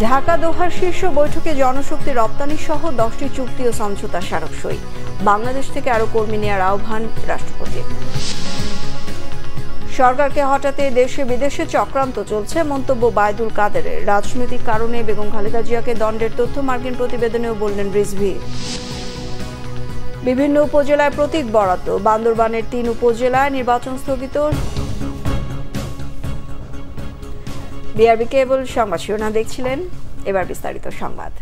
ঢাকা দোহার শীর্ষ বৈঠকে জনশক্তি রপ্তানি সহ 10টি চুক্তি ও সমঝোতা স্মারক সই। বাংলাদেশ থেকে আরও কর্মী নেওয়ার আহ্বান রাষ্ট্রপতির। সরকারকে হটাতে দেশে বিদেশে চক্রান্ত চলছে, মন্তব্য বায়দুল কাদেরের। রাজনৈতিক কারণে বেগম খালেদা জিয়াকে দণ্ডের তথ্য মার্কিন প্রতিবেদনেও বললেন রিজভী। বিভিন্ন উপজেলায় প্রতীক বরাদ্দ, বান্দরবানের 3 উপজেলায় নির্বাচন স্থগিত। বিআরবি কেবল সংবাদ শিরোনাম দেখছিলেন, এবার বিস্তারিত সংবাদ।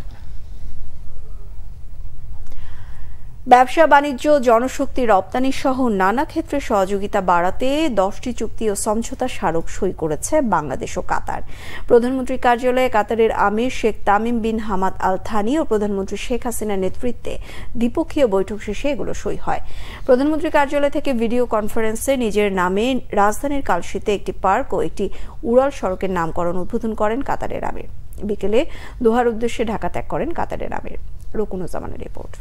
ব্যবসা বাণিজ্য, জনশক্তি রপ্তানি সহ নানা ক্ষেত্রে সহযোগিতা বাড়াতে 10টি চুক্তি ও সমঝোতা স্মারক সই করেছে বাংলাদেশ ও কাতার। প্রধানমন্ত্রী কার্যালয়ে কাতারের আমির Sheikh Tamim bin Hamad Al Thani ও প্রধানমন্ত্রী শেখ হাসিনার নেতৃত্বে দ্বিপক্ষীয় বৈঠক শেষে এগুলো সই হয়। প্রধানমন্ত্রী কার্যালয় থেকে ভিডিও কনফারেন্সে নিজের নামে রাজধানীর কালশিতে একটি পার্ক ও একটি উড়াল সড়কের নামকরণ উদ্বোধন করেন কাতারের আমির। বিকেলে দোহার উদ্দেশ্যে ঢাকা ত্যাগ করেন কাতারের আমির। রকুনুজ্জামানের রিপোর্ট।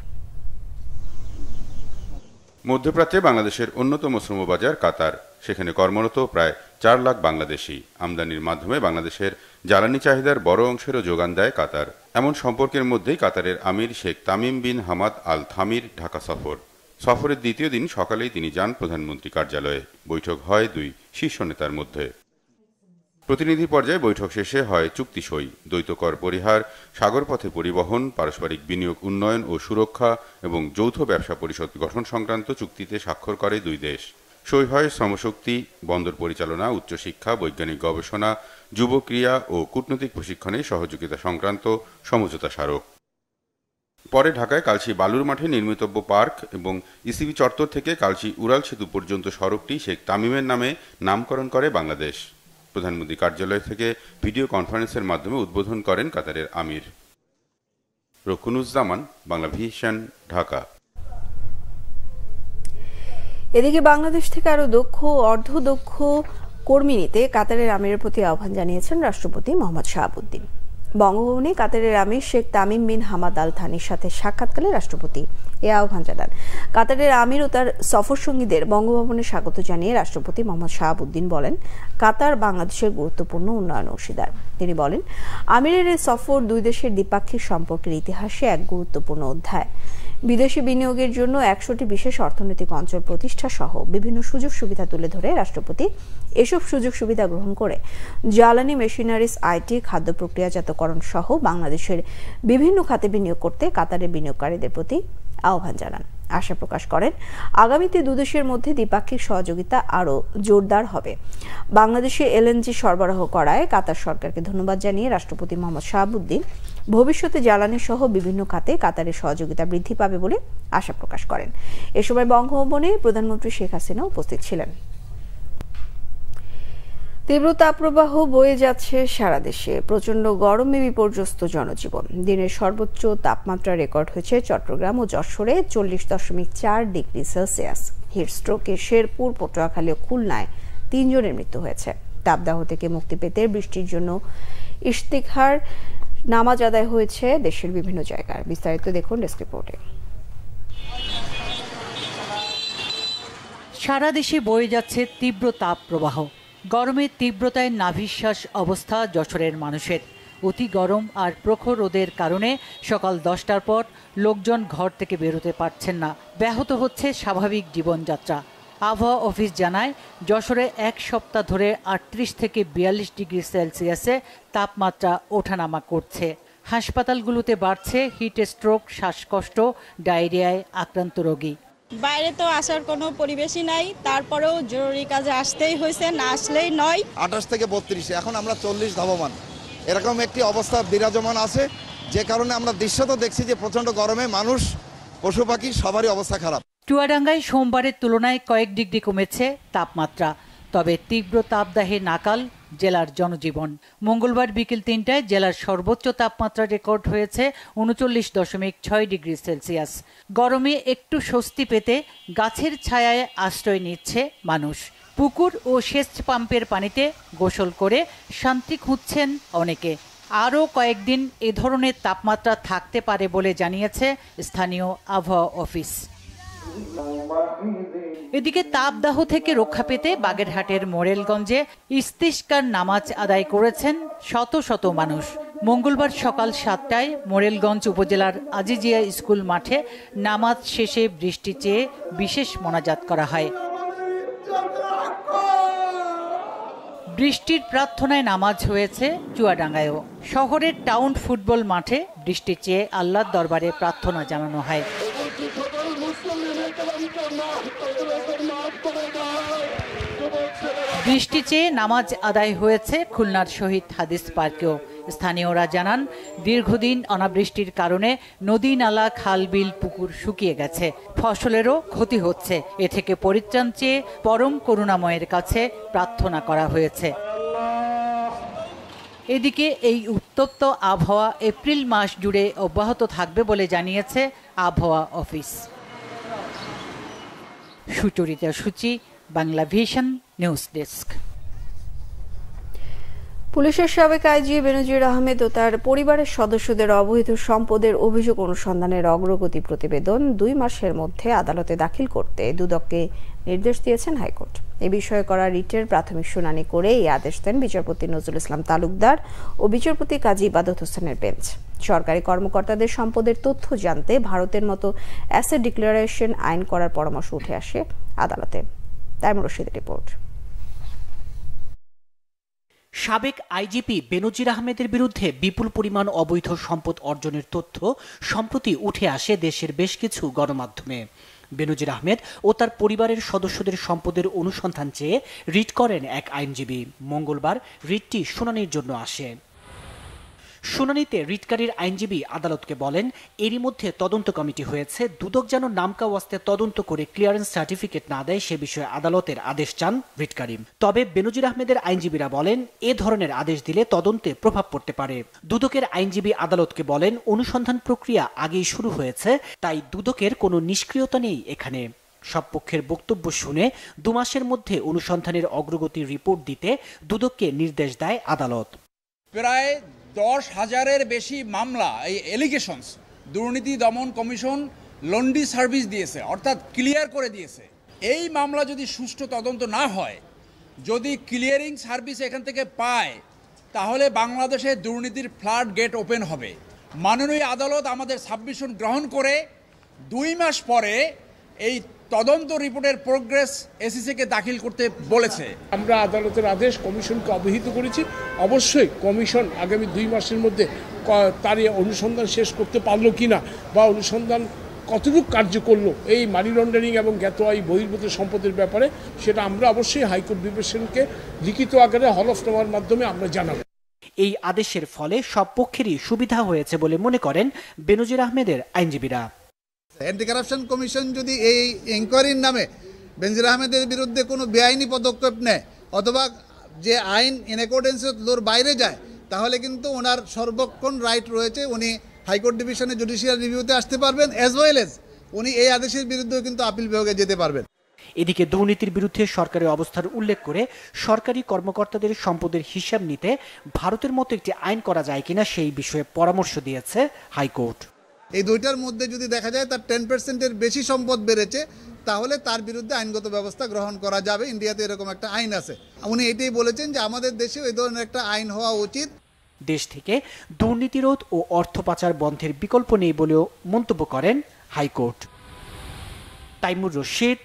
মধ্যপ্রাচ্যে বাংলাদেশের অন্যতম শ্রমবাজার কাতার। সেখানে কর্মরত প্রায় 4 লাখ বাংলাদেশি। আমদানির মাধ্যমে বাংলাদেশের জ্বালানি চাহিদার বড় অংশেরও যোগান দেয় কাতার। এমন সম্পর্কের মধ্যেই কাতারের আমির Sheikh Tamim bin Hamad Al থামির ঢাকা সফরের দ্বিতীয় দিন সকালেই তিনি যান প্রধানমন্ত্রী কার্যালয়ে। বৈঠক হয় 2 শীর্ষ নেতার মধ্যে। প্রতিনিধি পর্যায়ে বৈঠক শেষে হয় চুক্তি সই। দ্বৈত কর পরিহার, সাগরপথে পরিবহন, পারস্পরিক বিনিয়োগ উন্নয়ন ও সুরক্ষা এবং যৌথ ব্যবসা পরিষদ গঠন সংক্রান্ত চুক্তিতে স্বাক্ষর করে 2 দেশ। সই হয় শ্রমশক্তি, বন্দর পরিচালনা, উচ্চশিক্ষা, বৈজ্ঞানিক গবেষণা, যুব ক্রীড়া ও কূটনৈতিক প্রশিক্ষণে সহযোগিতা সংক্রান্ত সমঝোতা স্মারক। পরে ঢাকায় কালশী বালুর মাঠে নির্মিতব্য পার্ক এবং ইসিবি চত্বর থেকে কালশী উড়াল সেতু পর্যন্ত সড়কটি শেখ তামিমের নামে নামকরণ করে বাংলাদেশ। প্রধানমন্ত্রী কার্যালয় থেকে ভিডিও কনফারেন্সের মাধ্যমে উদ্বোধন করেন কাতারের আমির। রকুনুজ্জামান, বাংলা ভিশন, ঢাকা। এদিকে বাংলাদেশ থেকে আরো দক্ষ অর্ধদক্ষ কর্মী নিতে কাতারের আমিরের প্রতি আহ্বান জানিয়েছেন রাষ্ট্রপতি মোহাম্মদ শাহাবুদ্দিন। বঙ্গভবনে কাতারের আমির Sheikh Tamim bin Hamad Al থানির সাথে সাক্ষাৎকালে রাষ্ট্রপতি এ আহ্বান জানান। কাতারের আমির ও তার সফরসঙ্গীদের বঙ্গভবনে স্বাগত জানিয়ে রাষ্ট্রপতি মোহাম্মদ শাহাবুদ্দিন বলেন, কাতার বাংলাদেশের গুরুত্বপূর্ণ উন্নয়ন অংশীদার। তিনি বলেন, আমিরের এই সফর 2 দেশের দ্বিপাক্ষিক সম্পর্কের ইতিহাসে এক গুরুত্বপূর্ণ অধ্যায়। বিদেশি বিনিয়োগের জন্য 100টি বিশেষ অর্থনৈতিক অঞ্চল প্রতিষ্ঠা সহ বিভিন্ন সুযোগ সুবিধা তুলে ধরে রাষ্ট্রপতি এসব সুযোগ সুবিধা গ্রহণ করে জ্বালানি, মেশিনারিজ, আইটি, খাদ্য প্রক্রিয়াজাতকরণ সহ বাংলাদেশের বিভিন্ন খাতে বিনিয়োগ করতে কাতারের বিনিয়োগকারীদের প্রতি আহ্বান জানান। আশা প্রকাশ করেন, আগামীতে 2 দেশের মধ্যে দ্বিপাক্ষিক সহযোগিতা আরও জোরদার হবে। বাংলাদেশে এলএনজি সরবরাহ করায় কাতার সরকারকে ধন্যবাদ জানিয়ে রাষ্ট্রপতি মোহাম্মদ শাহাবুদ্দিন ভবিষ্যতে জ্বালানি সহ বিভিন্ন খাতে কাতারের সহযোগিতা বৃদ্ধি পাবে বলে আশা প্রকাশ করেন। এ সময় বঙ্গভবনে প্রধানমন্ত্রী শেখ হাসিনা উপস্থিত ছিলেন। তীব্র তাপপ্রবাহ বয়ে যাচ্ছে সারা দেশে। প্রচন্ড গরমে বিপর্যস্ত জনজীবন। দিনের সর্বোচ্চ তাপমাত্রা রেকর্ড হয়েছে চট্টগ্রাম ও যশোরে 40.4 ডিগ্রি সেলসিয়াস। হিটস্ট্রোকে শেরপুর, পটুয়াখালী ও খুলনায় 3 জনের মৃত্যু হয়েছে। তাপদাহ থেকে মুক্তি পেতে বৃষ্টির জন্য ইশতিকহার নামাজ আদায় হয়েছে দেশের বিভিন্ন জায়গায়। বিস্তারিত দেখুন ডেস্ক রিপোর্টে। সারা দেশে বয়ে যাচ্ছে তীব্র তাপপ্রবাহ। গরমের তীব্রতায় নাভিশ্বাস অবস্থা যশোরের মানুষের। অতি গরম আর প্রখর রোদের কারণে সকাল 10টার পর লোকজন ঘর থেকে বেরোতে পারছেন না। ব্যাহত হচ্ছে স্বাভাবিক জীবনযাত্রা। আবহাওয়া অফিস জানায়, যশোরে 1 সপ্তাহ ধরে 38 থেকে 42 ডিগ্রি সেলসিয়াসে তাপমাত্রা ওঠানামা করছে। হাসপাতালগুলোতে বাড়ছে হিট স্ট্রোক, শ্বাসকষ্ট, ডায়রিয়ায় আক্রান্ত রোগী। বাইরে তো আসার কোনো পরিবেশই নাই, তারপরেও জরুরি কাজে আসতেই হয়েছে, না আসলেই নয়। 28 থেকে 32, এখন আমরা 40 ধাবমান, এরকম একটি অবস্থা বিরাজমান আছে, যে কারণে আমরা দৃশ্যত দেখছি যে প্রচন্ড গরমে মানুষ, পশু পাখি সবারই অবস্থা খারাপ। চুয়াডাঙ্গায় সোমবারের তুলনায় কয়েক ডিগ্রি কমেছে তাপমাত্রা, তবে তীব্র তাপদাহে নাকাল জেলার জনজীবন। মঙ্গলবার বিকেল 3টায় জেলার সর্বোচ্চ তাপমাত্রা রেকর্ড হয়েছে 39.6 ডিগ্রি সেলসিয়াস। গরমে একটু স্বস্তি পেতে গাছের ছায়ায় আশ্রয় নিচ্ছে মানুষ। পুকুর ও সেচ পাম্পের পানিতে গোসল করে শান্তি খুঁজছেন অনেকে। আরও কয়েকদিন এ ধরনের তাপমাত্রা থাকতে পারে বলে জানিয়েছে স্থানীয় আবহাওয়া অফিস। এদিকে তাপদাহ থেকে রক্ষা পেতে বাগেরহাটের মোরেলগঞ্জে ইস্তিসকার নামাজ আদায় করেছেন শত শত মানুষ। মঙ্গলবার সকাল 7টায় মোরেলগঞ্জ উপজেলার আজিজিয়া স্কুল মাঠে নামাজ শেষে বৃষ্টি চেয়ে বিশেষ মোনাজাত করা হয়। বৃষ্টির প্রার্থনায় নামাজ হয়েছে চুয়াডাঙ্গায়ও। শহরের টাউন ফুটবল মাঠে বৃষ্টি চেয়ে আল্লাহর দরবারে প্রার্থনা জানানো হয়। বৃষ্টি চেয়ে নামাজ আদায় হয়েছে খুলনার শহীদ হাদিস পার্কেও। স্থানীয়রা জানান, দীর্ঘদিন অনাবৃষ্টির কারণে নদী, নালা, খাল, বিল, পুকুর শুকিয়ে গেছে, ফসলেরও ক্ষতি হচ্ছে। এ থেকে পরিত্রাণ চেয়ে পরম করুণাময়ের কাছে প্রার্থনা করা হয়েছে। এদিকে এই উত্তপ্ত আবহাওয়া এপ্রিল মাস জুড়ে অব্যাহত থাকবে বলে জানিয়েছে আবহাওয়া অফিস। সুচরিতা সূচি, বাংলা ভিশন নিউজ ডেস্ক। পুলিশের সাবেক আইজি বেনজির আহমেদ ও তার পরিবারের সদস্যদের অবৈধ সম্পদের অভিযোগ অনুসন্ধানের অগ্রগতি প্রতিবেদন 2 মাসের মধ্যে আদালতে দাখিল করতে দুদককে নির্দেশ দিয়েছেন হাইকোর্ট। এ বিষয়ে করা রিটের প্রাথমিক শুনানি করে এই আদেশ দেন বিচারপতি নজরুল ইসলাম তালুকদার ও বিচারপতি কাজী ইবাদত হোসেনের বেঞ্চ। সরকারি কর্মকর্তাদের সম্পদের তথ্য জানতে ভারতের মতো অ্যাসেট ডিক্লারেশন আইন করার পরামর্শ উঠে আসে আদালতে। তাইমুর রশিদের রিপোর্ট। সাবেক আইজিপি বেনজির আহমেদের বিরুদ্ধে বিপুল পরিমাণ অবৈধ সম্পদ অর্জনের তথ্য সম্প্রতি উঠে আসে দেশের বেশ কিছু গণমাধ্যমে। বেনজির আহমেদ ও তার পরিবারের সদস্যদের সম্পদের অনুসন্ধান চেয়ে রিট করেন এক আইনজীবী। মঙ্গলবার রিটটি শুনানির জন্য আসে। শুনানিতে রিটকারীর আইনজীবী আদালতকে বলেন, এরই মধ্যে তদন্ত কমিটি হয়েছে, দুদক যেন নামকা ওয়াস্তে তদন্ত করে ক্লিয়ারেন্স সার্টিফিকেট না দেয় সে বিষয়ে আদালতের আদেশ চান রিটকারী। তবে বেনজির আহমেদের আইনজীবীরা বলেন, এ ধরনের আদেশ দিলে তদন্তে প্রভাব পড়তে পারে। দুদকের আইনজীবী আদালতকে বলেন, অনুসন্ধান প্রক্রিয়া আগেই শুরু হয়েছে, তাই দুদকের কোনো নিষ্ক্রিয়তা নেই এখানে। সব পক্ষের বক্তব্য শুনে 2 মাসের মধ্যে অনুসন্ধানের অগ্রগতির রিপোর্ট দিতে দুদককে নির্দেশ দেয় আদালত। প্রায় 10,000-এর বেশি মামলা, এই এলিগেশনস, দুর্নীতি দমন কমিশন লন্ডি সার্ভিস দিয়েছে, অর্থাৎ ক্লিয়ার করে দিয়েছে। এই মামলা যদি সুষ্ঠু তদন্ত না হয়, যদি ক্লিয়ারিং সার্ভিস এখান থেকে পায়, তাহলে বাংলাদেশে দুর্নীতির ফ্লাড গেট ওপেন হবে। মাননীয় আদালত আমাদের সাবমিশন গ্রহণ করে 2 মাস পরে এই তদন্ত রিপোর্টের প্রোগ্রেস এসিসিকে দাখিল করতে বলেছে। আমরা আদালতের আদেশ কমিশনকে অবহিত করেছি। অবশ্যই কমিশন আগামী 2 মাসের মধ্যে তার অনুসন্ধান শেষ করতে পারলো কিনা বা অনুসন্ধান কতটুকু কার্য করলো এই মানি লন্ডারিং এবং জ্ঞাত আয় বহির্ভূত সম্পদের ব্যাপারে, সেটা আমরা অবশ্যই হাইকোর্ট ডিভিশনকে লিখিত আকারে হলফনামার মাধ্যমে আমরা জানাবো। এই আদেশের ফলে সব পক্ষেরই সুবিধা হয়েছে বলে মনে করেন বেনজির আহমেদের আইনজীবীরা। অ্যান্টি কারাপশন কমিশন যদি এই ইনকোয়ারির নামে বেনজির আহমেদের বিরুদ্ধে কোনো বেআইনি পদক্ষেপ নেয় অথবা যে আইন ইন অ্যাকর্ডেন্স উইথ লর বাইরে যায়, তাহলে কিন্তু ওনার সর্বক্ষণ রাইট রয়েছে, উনি হাইকোর্ট ডিভিশনে জুডিশিয়াল রিভিউতে আসতে পারবেন, অ্যাজ ওয়েল এজ উনি এই আদেশের বিরুদ্ধেও কিন্তু আপিল বিভাগে যেতে পারবেন। এদিকে দুর্নীতির বিরুদ্ধে সরকারের অবস্থার উল্লেখ করে সরকারি কর্মকর্তাদের সম্পদের হিসাব নিতে ভারতের মতো একটি আইন করা যায় কিনা সেই বিষয়ে পরামর্শ দিয়েছে হাইকোর্ট। এই 2টার মধ্যে যদি দেখা যায় তার 10%-এর বেশি সম্পদ বেড়েছে, তাহলে তার বিরুদ্ধে আইনগত ব্যবস্থা গ্রহণ করা যাবে। ইন্ডিয়াতে এরকম একটা আইন আছে। উনি এটাই বলেছেন যে আমাদের দেশে এই ধরনের একটা আইন হওয়া উচিত। দেশ থেকে দুর্নীতিরোধ ও অর্থ পাচার বন্ধের বিকল্প নেই বলেও মন্তব্য করেন হাইকোর্ট। তাইমুর রশিদ,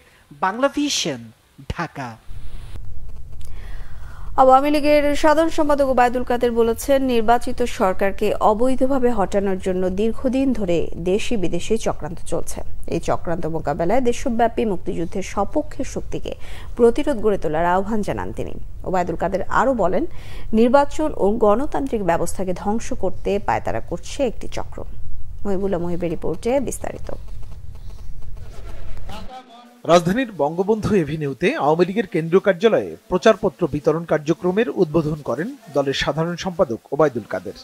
বাংলা ভিশন, ঢাকা। আওয়ামী লীগের সাধারণ সম্পাদক ওবায়দুল কাদের বলেছেন, নির্বাচিত সরকারকে অবৈধভাবে হটানোর জন্য দীর্ঘদিন ধরে দেশি বিদেশি চক্রান্ত চলছে। এই চক্রান্ত মোকাবেলায় দেশব্যাপী মুক্তিযুদ্ধের সপক্ষের শক্তিকে প্রতিরোধ গড়ে তোলার আহ্বান জানান তিনি। ওবায়দুল কাদের আরও বলেন, নির্বাচন ও গণতান্ত্রিক ব্যবস্থাকে ধ্বংস করতে পায়তারা করছে একটি চক্র। মহিবুল্লাহ মহিবের রিপোর্টে বিস্তারিত। রাজধানীর বঙ্গবন্ধু এভিনিউতে আওয়ামী লীগের কেন্দ্রীয় কার্যালয়ে প্রচারপত্র বিতরণ কার্যক্রমের উদ্বোধন করেন দলের সাধারণ সম্পাদক ওবায়দুল কাদের।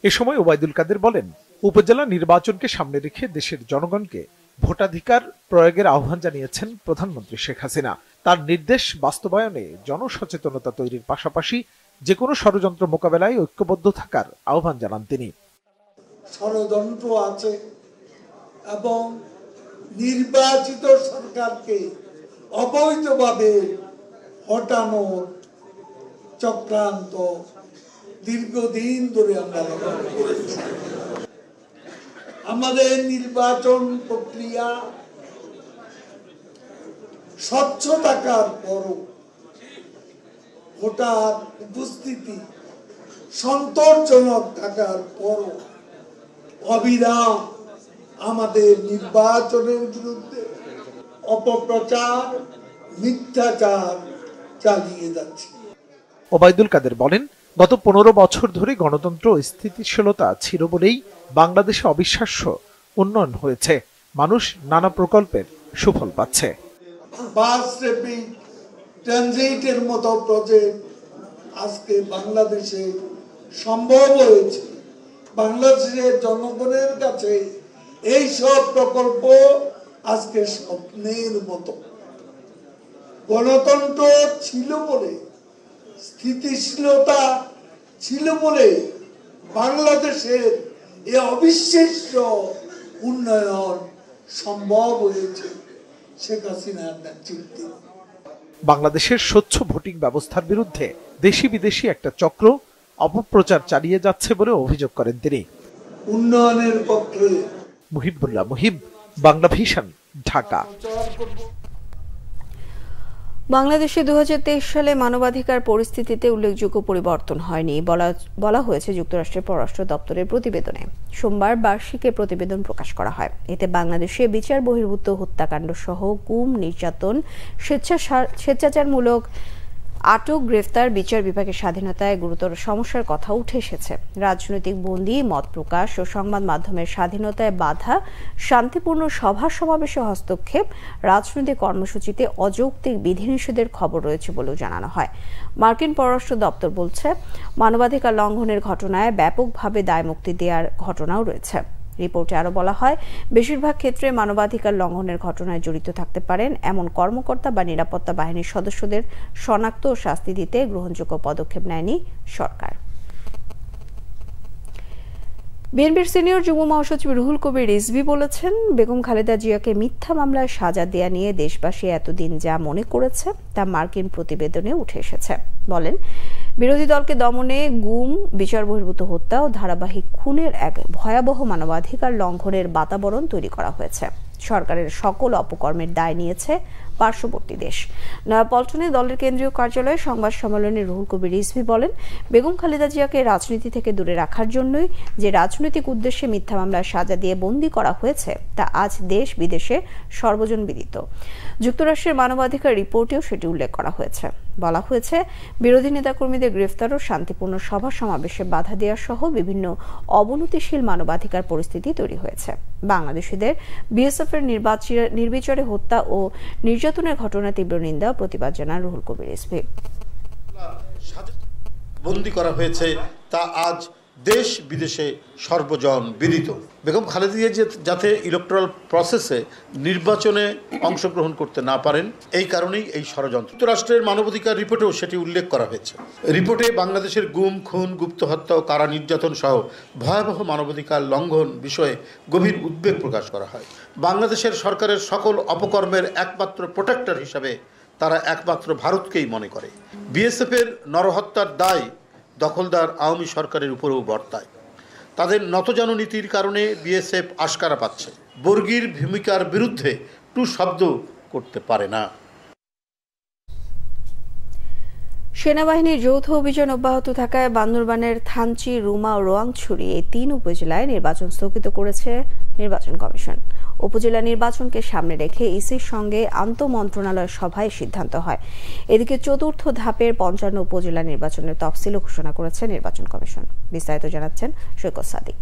এ সময় ওবায়দুল কাদের বলেন, উপজেলা নির্বাচনকে সামনে রেখে দেশের জনগণকে ভোটাধিকার প্রয়োগের আহ্বান জানিয়েছেন প্রধানমন্ত্রী শেখ হাসিনা। তার নির্দেশ বাস্তবায়নে জনসচেতনতা তৈরির পাশাপাশি যে কোনো ষড়যন্ত্র মোকাবেলায় ঐক্যবদ্ধ থাকার আহ্বান জানান তিনি। ষড়যন্ত্র আছে এবং নির্বাচিত সরকারকে অবৈধভাবে হটানোর চক্রান্ত দীর্ঘদিন ধরে আমরা লক্ষ্য করেছি। আমাদের নির্বাচন প্রক্রিয়া স্বচ্ছ থাকার পরও ভোটার উপস্থিতি সন্তোষজনক থাকার পরও অবিরাম আমাদের নির্বাচনের বিরুদ্ধে অপপ্রচার, মিথ্যাচার চালিয়ে যাচ্ছে। ওবায়দুল কাদের বলেন, গত 15 বছর ধরে গণতন্ত্র স্থিতিশীলতা ছিল বলেই বাংলাদেশে অবিশ্বাস্য উন্নয়ন হয়েছে। মানুষ নানা প্রকল্পের সুফল পাচ্ছে। বাস র্যাপিড ট্রানজিটের মতো প্রজেক্ট আজকে বাংলাদেশে সম্ভব হয়েছে। বাংলাদেশের জনগণের কাছে এই সব প্রকল্প আজকে স্বপ্নের মতো। গণতন্ত্র ছিল বলে, স্থিতিশীলতা ছিল বলে বাংলাদেশের এই অবিশ্বাস্য উন্নয়ন সম্ভব হয়েছে শেখ হাসিনার নেতৃত্বে। বাংলাদেশের স্বচ্ছ ভোটিং ব্যবস্থার বিরুদ্ধে দেশি বিদেশি একটা চক্র অপপ্রচার চালিয়ে যাচ্ছে বলে অভিযোগ করেন তিনি। উন্নয়নের পক্ষে মুহিবুল্লাহ মুহিব, বাংলা ভিশন, ঢাকা। বাংলাদেশে 2023 সালে মানবাধিকার পরিস্থিতিতে উল্লেখযোগ্য পরিবর্তন হয়নি বলা হয়েছে যুক্তরাষ্ট্রের পররাষ্ট্র দপ্তরের প্রতিবেদনে। সোমবার বার্ষিক প্রতিবেদন প্রকাশ করা হয়। এতে বাংলাদেশে বিচার বহির্ভূত হত্যাকাণ্ড সহ গুম, নির্যাতন, স্বেচ্ছাচারমূলক আটক, গ্রেফতার, বিচার বিভাগের স্বাধীনতায় গুরুতর সমস্যার কথা উঠে এসেছে। রাজনৈতিক বন্দী, মত প্রকাশ ও সংবাদ মাধ্যমের স্বাধীনতায় বাধা, শান্তিপূর্ণ সভা সমাবেশে হস্তক্ষেপ, রাজনৈতিক কর্মসূচিতে অযৌক্তিক বিধিনিষেধের খবর রয়েছে বলেও জানানো হয়। মার্কিন পররাষ্ট্র দপ্তর বলছে, মানবাধিকার লঙ্ঘনের ঘটনায় ব্যাপকভাবে দায়মুক্তি দেওয়ার ঘটনাও রয়েছে। রিপোর্টে আরো বলা হয়, বেশিরভাগ ক্ষেত্রে মানবাধিকার লঙ্ঘনের ঘটনায় জড়িত থাকতে পারেন এমন কর্মকর্তা বা নিরাপত্তা বাহিনীর সদস্যদের শনাক্ত ও শাস্তি দিতে গ্রহণযোগ্য পদক্ষেপ নেয়নি সরকার। বিএনপির সিনিয়র যুগ্ম মহাসচিব রুহুল কবির রিজভী বলেছেন, বেগম খালেদা জিয়াকে মিথ্যা মামলায় সাজা দেয়া নিয়ে দেশবাসী এতদিন যা মনে করেছে তা মার্কিন প্রতিবেদনে উঠে এসেছে। বলেন, বিরোধী দলকে দমনে গুম, বিচার বহির্ভূত হত্যা ও ধারাবাহিক খুনের এক ভয়াবহ মানবাধিকার লঙ্ঘনের বাতাবরণ তৈরি করা হয়েছে। সরকারের সকল অপকর্মের দায় নিয়েছে পার্শ্ববর্তী দেশ। নয়াপল্টনে দলের কেন্দ্রীয় কার্যালয়ে সংবাদ সম্মেলনে রুহুল কবির রিজভী বলেন, বেগম খালেদা জিয়াকে রাজনীতি থেকে দূরে রাখার জন্যই যে রাজনৈতিক উদ্দেশ্যে মিথ্যা মামলায় সাজা দিয়ে বন্দী করা হয়েছে তা আজ দেশ বিদেশে সর্বজন বিদিত। যুক্তরাষ্ট্রের মানবাধিকার রিপোর্টেও সেটি উল্লেখ করা হয়েছে। বলা হয়েছে, বিরোধী নেতাকর্মীদের গ্রেফতার ও শান্তিপূর্ণ সভা সমাবেশে বাধা দেওয়া সহ বিভিন্ন অবনতিশীল মানবাধিকার পরিস্থিতি তৈরি হয়েছে। বাংলাদেশিদের বিএসএফের নির্বিচারে হত্যা ও নির্যাতনের ঘটনা তীব্র নিন্দা ও প্রতিবাদ জানান রুহুল কবির রিজভী। বন্দী করা হয়েছে তা আজ দেশ বিদেশে সর্বজন বিদিত। বেগম খালেদা জিয়া যাতে ইলেকট্রাল প্রসেসে নির্বাচনে অংশগ্রহণ করতে না পারেন, এই কারণেই এই ষড়যন্ত্র। যুক্তরাষ্ট্রের মানবাধিকার রিপোর্টেও সেটি উল্লেখ করা হয়েছে। রিপোর্টে বাংলাদেশের গুম, খুন, গুপ্ত হত্যা ও কারা নির্যাতন সহ ভয়াবহ মানবাধিকার লঙ্ঘন বিষয়ে গভীর উদ্বেগ প্রকাশ করা হয়। বাংলাদেশের সরকারের সকল অপকর্মের একমাত্র প্রোটেক্টর হিসাবে তারা একমাত্র ভারতকেই মনে করে। বিএসএফের নরহত্যার দায় দখলদার আওয়ামী সরকারের উপরেও বর্তায়। তাদের নতজানু নীতির কারণে বিএসএফ আশকারা পাচ্ছে, বর্গীর ভূমিকার বিরুদ্ধে টু শব্দ করতে পারে না। সেনাবাহিনীর যৌথ অভিযান অব্যাহত থাকায় বান্দরবানের থানচি, রুমা ও রোয়াংছড়ি এই 3 উপজেলায় নির্বাচন স্থগিত করেছে নির্বাচন কমিশন। উপজেলা নির্বাচনকে সামনে রেখে ইসির সঙ্গে আন্তঃমন্ত্রণালয় সভায় সিদ্ধান্ত হয়। এদিকে চতুর্থ ধাপের 55 উপজেলা নির্বাচনের তফসিলও ঘোষণা করেছে নির্বাচন কমিশন। বিস্তারিত জানাচ্ছেন সৈকত সাদিক।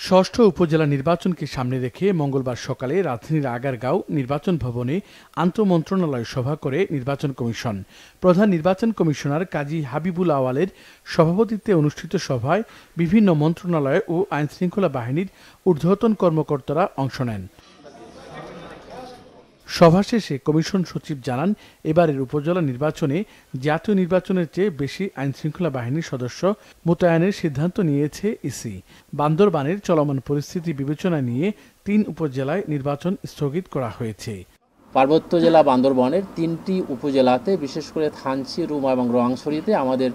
ষষ্ঠ উপজেলা নির্বাচনকে সামনে রেখে মঙ্গলবার সকালে রাজধানীর আগারগাঁও নির্বাচন ভবনে আন্তঃমন্ত্রণালয় সভা করে নির্বাচন কমিশন। প্রধান নির্বাচন কমিশনার কাজী হাবিবুল আওয়ালের সভাপতিত্বে অনুষ্ঠিত সভায় বিভিন্ন মন্ত্রণালয় ও আইনশৃঙ্খলা বাহিনীর ঊর্ধ্বতন কর্মকর্তারা অংশ নেন। সভা শেষে কমিশন সচিব জানান, এবারের উপজেলা নির্বাচনে জাতীয় নির্বাচনের চেয়ে বেশি আইনশৃঙ্খলা বাহিনীর সদস্য মোতায়েনের সিদ্ধান্ত নিয়েছে ইসি। বান্দরবানের চলমান পরিস্থিতি বিবেচনায় নিয়ে 3 উপজেলায় নির্বাচন স্থগিত করা হয়েছে। পার্বত্য জেলা বান্দরবনের 3টি উপজেলাতে বিশেষ করে থানচি, রুমা এবং রোয়াংছড়িতে আমাদের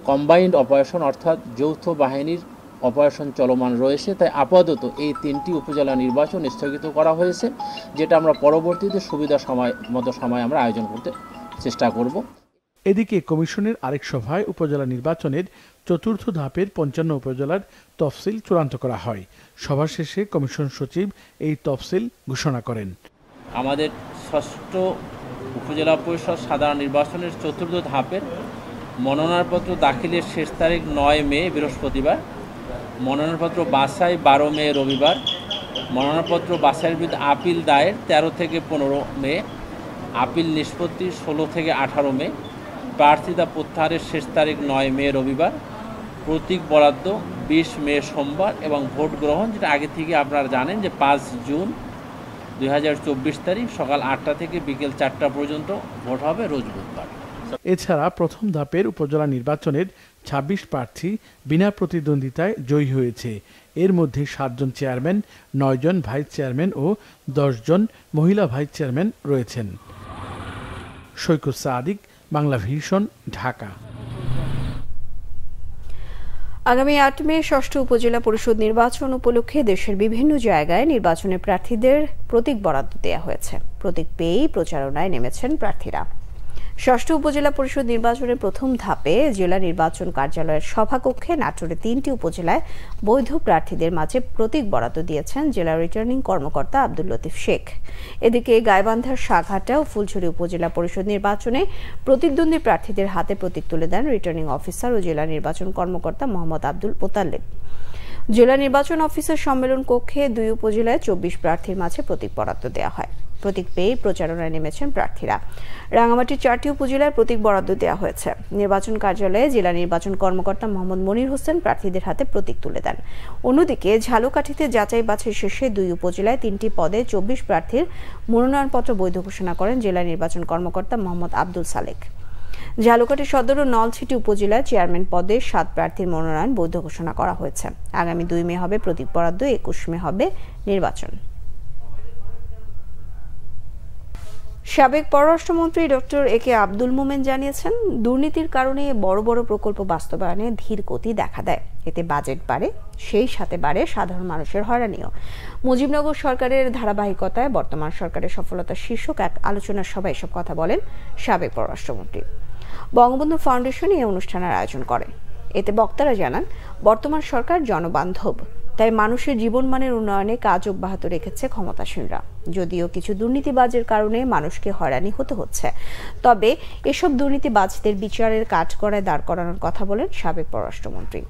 কম্বাইন্ড অপারেশন অর্থাৎ যৌথ বাহিনীর অপারেশন চলমান রয়েছে। তাই আপাতত এই 3টি উপজেলা নির্বাচন স্থগিত করা হয়েছে, যেটা আমরা পরবর্তীতে সুবিধা সময় আমরা আয়োজন করতে চেষ্টা করব। এদিকে কমিশনের আরেক সভায় উপজেলা নির্বাচনের 4র্থ ধাপের 55 উপজেলার তফসিল চূড়ান্ত করা হয়। সভা শেষে কমিশন সচিব এই তফসিল ঘোষণা করেন। আমাদের 6ষ্ঠ উপজেলা পরিষদ সাধারণ নির্বাচনের 4র্থ ধাপের মনোনয়নপত্র দাখিলের শেষ তারিখ 9 মে বৃহস্পতিবার, মনোনয়নপত্র বাছাই 12 মে রবিবার, মনোনয়নপত্র বাছাইয়ের বিরুদ্ধে আপিল দায়ের 13 থেকে 15 মে, আপিল নিষ্পত্তি 16 থেকে 18 মে, প্রার্থিতা প্রত্যাহারের শেষ তারিখ 9 মে রবিবার, প্রতীক বরাদ্দ 20 মে সোমবার এবং ভোট গ্রহণ, যেটা আগে থেকে আপনারা জানেন যে 5 জুন 2024 তারিখ সকাল 8টা থেকে বিকেল 4টা পর্যন্ত ভোট হবে রোজ বুধবার। এছাড়া প্রথম ধাপের উপজেলা নির্বাচনের 26 প্রার্থী বিনা প্রতিদ্বন্দ্বিতায় জয়ী হয়েছে। এর মধ্যে 7 জন চেয়ারম্যান, 9 জন ভাইস চেয়ারম্যান ও 10 জন মহিলা ভাইস চেয়ারম্যান রয়েছেন। সৈকত সাদিক, বাংলা ভিশন, ঢাকা। আগামী 8 মে 6ষ্ঠ উপজেলা পরিষদ নির্বাচন উপলক্ষে দেশের বিভিন্ন জায়গায় নির্বাচনের প্রার্থীদের প্রতীক বরাদ্দ দেওয়া হয়েছে। প্রতীক পেয়েই প্রচারণায় নেমেছেন প্রার্থীরা। 6ষ্ঠ উপজেলা পরিষদ নির্বাচনের প্রথম ধাপে জেলা নির্বাচন কার্যালয়ের সভাকক্ষে নাটোরে 3টি উপজেলায় বৈধ প্রার্থীদের মাঝে প্রতীক বরাদ্দ দিয়েছেন জেলা রিটার্নিং কর্মকর্তা আব্দুল লতিফ শেখ। এদিকে গাইবান্ধার সাঘাটা ও ফুলছড়ি উপজেলা পরিষদ নির্বাচনে প্রতিদ্বন্দ্বী প্রার্থীদের হাতে প্রতীক তুলে দেন রিটার্নিং অফিসার ও জেলা নির্বাচন কর্মকর্তা মোহাম্মদ আব্দুল মোতালেব। জেলা নির্বাচন অফিসার সম্মেলন কক্ষে 2 উপজেলায় 24 প্রার্থীর মাঝে প্রতীক বরাদ্দ দেওয়া হয়। প্রতীক পেয়ে প্রচারণায় নেমেছেন প্রার্থীরা। রাঙামাটির 4টি উপজেলায় প্রতীক বরাদ্দ দেওয়া হয়েছে। নির্বাচন কার্যালয়ে জেলা নির্বাচন কর্মকর্তা মোহাম্মদ মনির হোসেন প্রার্থীদের হাতে প্রতীক তুলে দেন। অন্যদিকে ঝালকাঠিতে যাচাই বাছাই শেষে 2 উপজেলায় 3টি পদে 24 প্রার্থীর মনোনয়নপত্র বৈধ ঘোষণা করেন জেলা নির্বাচন কর্মকর্তা মোহাম্মদ আব্দুল সালেক। ঝালকাঠি সদর ও নলছিটি উপজেলায় চেয়ারম্যান পদে 7 প্রার্থীর মনোনয়ন বৈধ ঘোষণা করা হয়েছে। আগামী 2 মে হবে প্রতীক বরাদ্দ, 21 মে হবে নির্বাচন। সাবেক পররাষ্ট্রমন্ত্রী ডক্টর একে আব্দুল মোমেন জানিয়েছেন, দুর্নীতির কারণে বড় বড় প্রকল্প বাস্তবায়নে ধীর গতি দেখা দেয়। এতে বাজেট বাড়ে, সেই সাথে বাড়ে সাধারণ মানুষের হয়রানিও। মুজিবনগর সরকারের ধারাবাহিকতায় বর্তমান সরকারের সফলতা শীর্ষক এক আলোচনা সভায় এসব কথা বলেন সাবেক পররাষ্ট্রমন্ত্রী। বঙ্গবন্ধু ফাউন্ডেশন এই অনুষ্ঠানের আয়োজন করে। এতে বক্তারা জানান, বর্তমান সরকার জনবান্ধব, তাই মানুষের জীবনমানের উন্নয়নে কাজ অব্যাহত রেখেছে ক্ষমতাসীনরা। যদিও কিছু দুর্নীতিবাজের কারণে মানুষকে হয়রানি হতে হচ্ছে, তবে এসব দুর্নীতিবাজদের বিচারের কাঠগড়ায় দাঁড় করানোর কথা বলেন সাবেক পররাষ্ট্রমন্ত্রী।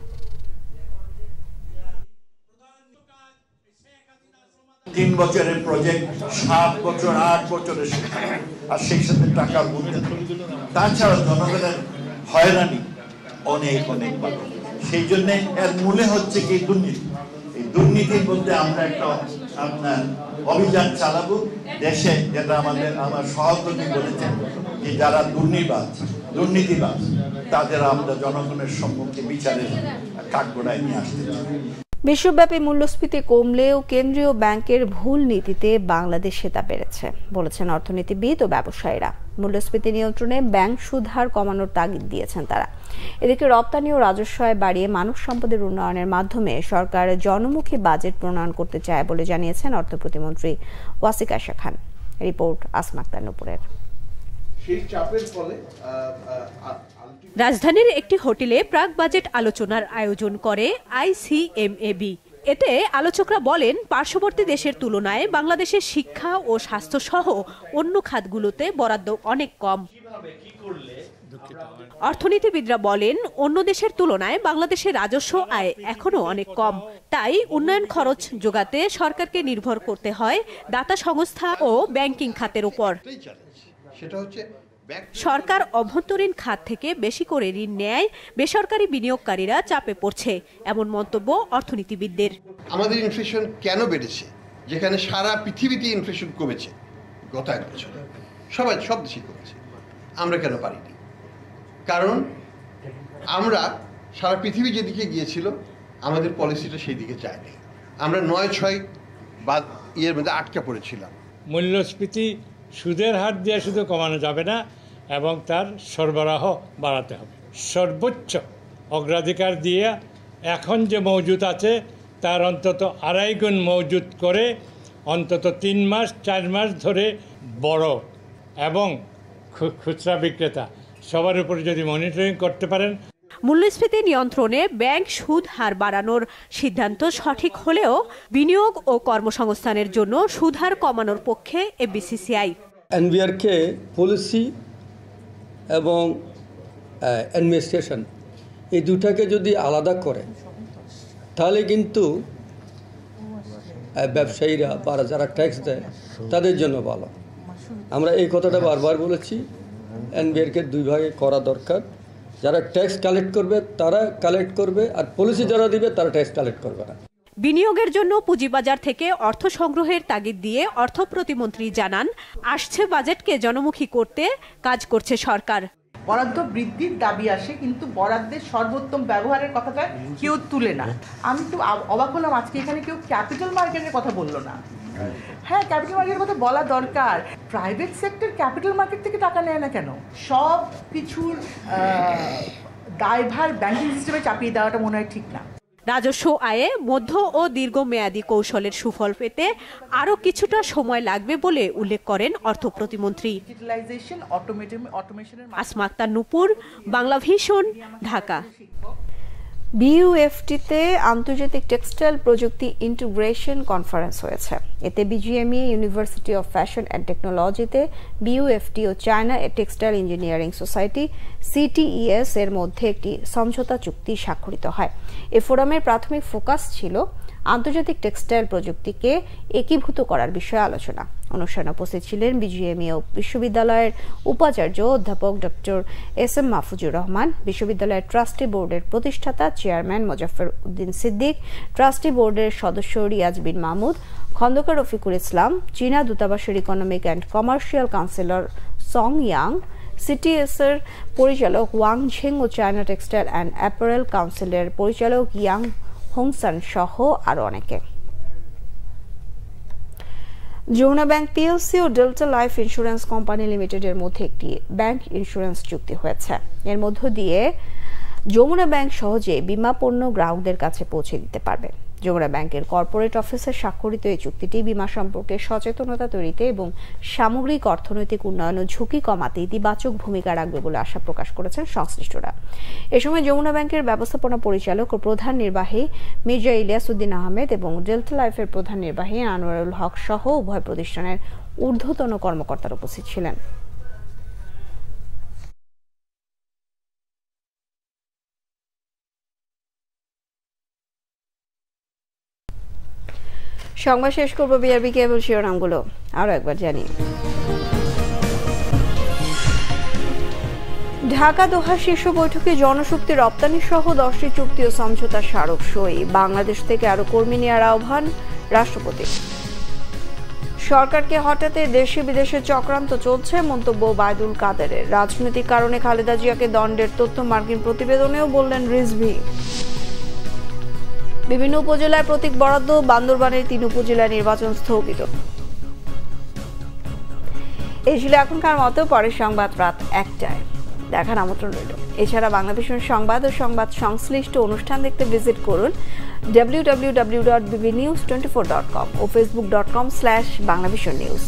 3 বছরের প্রজেক্ট 7 বছর 8 বছরের, আর সেই সাথে টাকা বলতে, তাছাড়া জনগণের হয়রানি অনেক অনেক বাড়ে। সেই জন্য এর মূলে হচ্ছে কি দুর্নীতি। এই দুর্নীতির মধ্যে আমরা একটা আপনার অভিযান চালাবো দেশে, যেটা আমার সহকর্মী বলেছেন যে যারা দুর্নীতিবাজ তাদের আমরা জনগণের সম্মুখে বিচারের কাঠগড়ায় নিয়ে আসতে চাই। বিশ্বব্যাপী মূল্যস্ফীতি কমলেও কেন্দ্রীয় ব্যাংকের ভুল নীতিতে বাংলাদেশে তা বেড়েছে বলেছেন অর্থনীতিবিদ ও ব্যবসায়ীরা। মূল্যস্ফীতি নিয়ন্ত্রণে ব্যাংক সুদ হার কমানোর তাগিদ দিয়েছেন তারা। এদিকে রপ্তানি ও রাজস্ব আয় বাড়িয়ে মানব সম্পদের উন্নয়নের মাধ্যমে সরকার জনমুখী বাজেট প্রণয়ন করতে চায় বলে জানিয়েছেন অর্থ প্রতিমন্ত্রী ওয়াসিক আয়শা খান। রিপোর্ট আসমা আক্তার নূপুরের। রাজধানীর একটি হোটেলে প্রাক বাজেট আলোচনার আয়োজন করে ICMAB। এতে আলোচকরা বলেন, পার্শ্ববর্তী দেশের তুলনায় বাংলাদেশের শিক্ষা ও স্বাস্থ্য সহ অন্য খাতগুলোতে বরাদ্দ অনেক কম। অর্থনীতিবিদরা বলেন, অন্য দেশের তুলনায় বাংলাদেশের রাজস্ব আয় এখনো অনেক কম। তাই উন্নয়ন খরচ যোগাতে সরকারকে নির্ভর করতে হয় দাতা সংস্থা ও ব্যাংকিং খাতের উপর। সরকার অভ্যন্তরীণ খাত থেকে বেশি করে ঋণ নেয়, বেসরকারি বিনিয়োগকারীরা চাপে পড়ছে, এমন মন্তব্য অর্থনীতিবিদদের। আমাদের ইনফ্লেশন কেন বেড়েছে, যেখানে সারা পৃথিবীতে ইনফ্লেশন কমেছে গত 1 বছরে, সব দেশে কমেছে, আমরা কেন পারিনি? কারণ আমরা সারা পৃথিবী যেদিকে গিয়েছিল আমাদের পলিসিটা সেই দিকে যায়নি। আমরা 9-6 বা ইয়ের মধ্যে আটকা পড়েছিলাম। মূল্যস্ফীতি সুদের হার দিয়ে শুধু কমানো যাবে না এবং তার সরবরাহ বাড়াতে হবে। সর্বোচ্চ অগ্রাধিকার দিয়ে এখন যে মজুদ আছে তার অন্তত 2.5 গুণ মজুদ করে অন্তত 3 মাস 4 মাস ধরে বড় এবং খুচরা বিক্রেতা সবার উপরে যদি মনিটরিং করতে পারেন। মূল্যস্ফীতি নিয়ন্ত্রণে ব্যাংক সুদ হার বাড়ানোর সিদ্ধান্ত সঠিক হলেও বিনিয়োগ ও কর্মসংস্থানের জন্য সুদ হার কমানোর পক্ষে এফবিসিসিআই। এনবিআরকে পলিসি এবং অ্যাডমিনিস্ট্রেশন এই দুটাকে যদি আলাদা করে তাহলে কিন্তু ব্যবসায়ীরা বা যারা ট্যাক্স দেয় তাদের জন্য ভালো। আমরা এই কথাটা বারবার বলেছি, এনবিআরকে 2 ভাগে করা দরকার। যারা ট্যাক্স কালেক্ট করবে তারা কালেক্ট করবে, আর পলিসি যারা দিবে তারা ট্যাক্স কালেক্ট করবে না। বিনিয়োগের জন্য পুঁজিবাজার থেকে অর্থ সংগ্রহের তাগিদ দিয়ে অর্থ প্রতিমন্ত্রী জানান, আসছে বাজেটকে জনমুখী করতে কাজ করছে সরকার। বরাদ্দ বৃদ্ধির দাবি আসে, কিন্তু বরাদ্দের সর্বোত্তম ব্যবহারের কথাটা কেউ তুলে না। আমি তো অবাক হলাম আজকে এখানে কেউ ক্যাপিটাল মার্কেটের কথা বললো না। হ্যাঁ, ক্যাপিটাল মার্কেটের কথা বলা দরকার। প্রাইভেট সেক্টর ক্যাপিটাল মার্কেট থেকে টাকা নেয় না কেন? সব কিছুর দায়ভার ব্যাংকিং সিস্টেমে চাপিয়ে দেওয়াটা মনে হয় ঠিক না। রাজস্ব আয়ে মধ্য ও দীর্ঘমেয়াদী কৌশলের সুফল পেতে আরও কিছুটা সময় লাগবে বলে উল্লেখ করেন অর্থ প্রতিমন্ত্রী। আসমা আক্তার নূপুর, বাংলাভিশন, ঢাকা। বিইউএফটিতে আন্তর্জাতিক টেক্সটাইল প্রযুক্তি ইন্টিগ্রেশন কনফারেন্স হয়েছে। এতে BGMEA, university of fashion and টেকনোলজিতে বিইউএফটি ও চায়না টেক্সটাইল ইঞ্জিনিয়ারিং সোসাইটি সিটিইএস এর মধ্যে একটি সমঝোতা চুক্তি স্বাক্ষরিত হয়। এ ফোরামের প্রাথমিক ফোকাস ছিল আন্তর্জাতিক টেক্সটাইল প্রযুক্তিকে একীভূত করার বিষয়ে আলোচনা। অনুষ্ঠানে উপস্থিত ছিলেন বিজিএমইএ বিশ্ববিদ্যালয়ের উপাচার্য অধ্যাপক ডক্টর এস.এম. মাহফুজুর রহমান, বিশ্ববিদ্যালয়ের ট্রাস্টি বোর্ডের প্রতিষ্ঠাতা চেয়ারম্যান মোজাফফর উদ্দিন সিদ্দিক, ট্রাস্টি বোর্ডের সদস্য রিয়াজ বিন মাহমুদ, খন্দকার রফিকুল ইসলাম, চীনা দূতাবাসের economic and commercial counsellor Song Yang, CTS এর পরিচালক ওয়াং ঝেং ও চায়না টেক্সটাইল অ্যান্ড অ্যাপারেল কাউন্সিলের পরিচালক ইয়াং হোংসান সহ আরো অনেকে। যমুনা ব্যাংক পিএলসি ও ডেল্টা লাইফ ইন্স্যুরেন্স কোম্পানি লিমিটেডের মধ্যে একটি ব্যাংক ইন্স্যুরেন্স চুক্তি হয়েছে। এর মধ্য দিয়ে যমুনা ব্যাংক সহজে বীমা পণ্য গ্রাহকদের কাছে পৌঁছে দিতে পারবে। যমুনা ব্যাংকের কর্পোরেট অফিসে স্বাক্ষরিত এই চুক্তিটি বীমা সম্পর্কে সচেতনতা তৈরিতে এবং সামগ্রিক অর্থনৈতিক উন্নয়ন ও ঝুঁকি কমাতে ইতিবাচক ভূমিকা রাখবে বলে আশা প্রকাশ করেছেন সংশ্লিষ্টরা। এ সময় যমুনা ব্যাংকের ব্যবস্থাপনা পরিচালক ও প্রধান নির্বাহী মির্জা ইলিয়াস উদ্দিন আহমেদ এবং ডেল্টা লাইফের প্রধান নির্বাহী আনোয়ারুল হক সহ উভয় প্রতিষ্ঠানের ঊর্ধ্বতন কর্মকর্তারা উপস্থিত ছিলেন। সংবাদ শেষ করবো বিআরবি কেবল শিরোনামগুলো আরো একবার জানি। ঢাকা দোহা শীর্ষ বৈঠকে জনশক্তি রপ্তানি সহ 10টি চুক্তি ও সমঝোতা স্মারক সই। বাংলাদেশ থেকে আরো কর্মী নেওয়ার আহ্বান রাষ্ট্রপতি। সরকারকে হটাতে দেশে বিদেশে চক্রান্ত চলছে, মন্তব্য ওবায়দুল কাদেরের। রাজনৈতিক কারণে খালেদা জিয়াকে দণ্ডের তথ্য মার্কিন প্রতিবেদনেও বললেন রিজভী। বিভিন্ন উপজেলায় প্রতীক বরাদ্দ, বান্দরবানের 3 উপজেলায় নির্বাচন স্থগিত। এই ছিল এখনকার মতো, পরের সংবাদ রাত 1টায় দেখার আমন্ত্রণ রইল। এছাড়া বাংলাভিশন সংবাদ ও সংবাদ সংশ্লিষ্ট অনুষ্ঠান দেখতে ভিজিট করুন www.bbnews24.com ও facebook.com/banglavisionnews।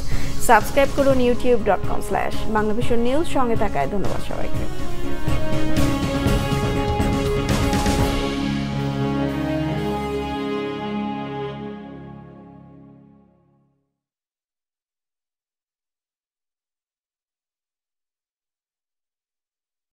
সাবস্ক্রাইব করুন youtube.com/banglavisionnews। সঙ্গে থাকায় ধন্যবাদ সবাইকে।